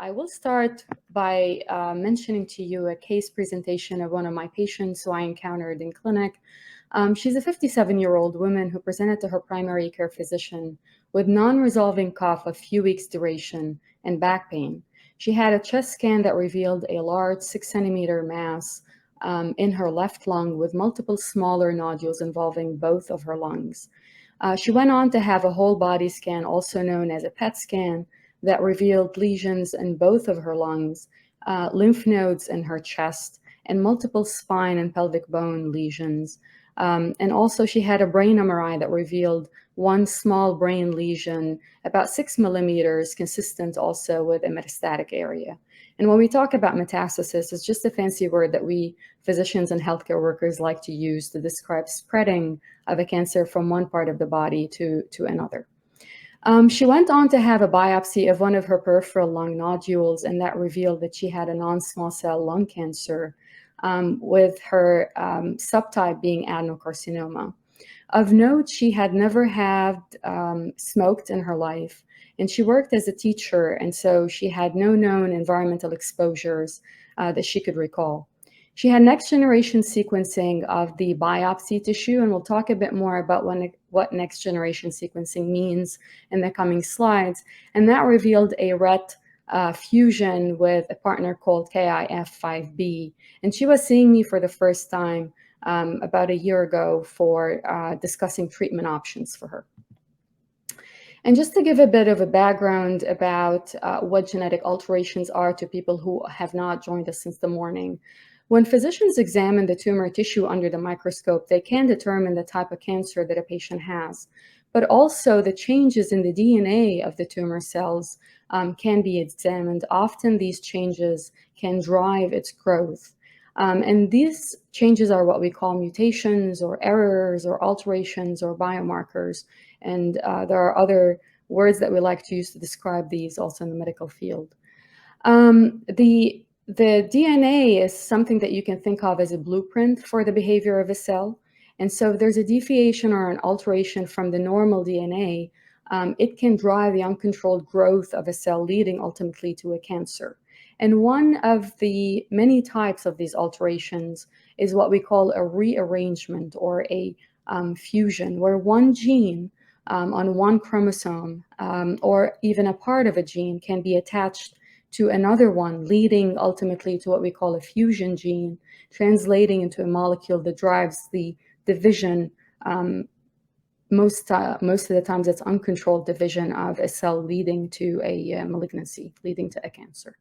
I will start by mentioning to you a case presentation of one of my patients who I encountered in clinic. She's a 57-year-old woman who presented to her primary care physician with non-resolving cough of few weeks duration and back pain. She had a chest scan that revealed a large 6-centimeter mass in her left lung with multiple smaller nodules involving both of her lungs. She went on to have a whole body scan, also known as a PET scan, that revealed lesions in both of her lungs, lymph nodes in her chest, and multiple spine and pelvic bone lesions. And also she had a brain MRI that revealed one small brain lesion, about 6 millimeters, consistent also with a metastatic area. And when we talk about metastasis, it's just a fancy word that we physicians and healthcare workers like to use to describe spreading of a cancer from one part of the body to another. She went on to have a biopsy of one of her peripheral lung nodules, and that revealed that she had a non-small cell lung cancer, with her subtype being adenocarcinoma. Of note, she had never had smoked in her life, and she worked as a teacher, and so she had no known environmental exposures that she could recall. She had next-generation sequencing of the biopsy tissue, and we'll talk a bit more about what next-generation sequencing means in the coming slides, and that revealed a RET fusion with a partner called KIF5B. And she was seeing me for the first time about a year ago for discussing treatment options for her. And just to give a bit of a background about what genetic alterations are to people who have not joined us since the morning. When physicians examine the tumor tissue under the microscope, they can determine the type of cancer that a patient has, but also the changes in the DNA of the tumor cells can be examined. Often these changes can drive its growth. And these changes are what we call mutations or errors or alterations or biomarkers. And there are other words that we like to use to describe these also in the medical field. The DNA is something that you can think of as a blueprint for the behavior of a cell. And so if there's a deviation or an alteration from the normal DNA, it can drive the uncontrolled growth of a cell, leading ultimately to a cancer. And one of the many types of these alterations is what we call a rearrangement or a fusion, where one gene on one chromosome or even a part of a gene can be attached to another one, leading ultimately to what we call a fusion gene, translating into a molecule that drives the division. Most of the times it's uncontrolled division of a cell, leading to a malignancy, leading to a cancer.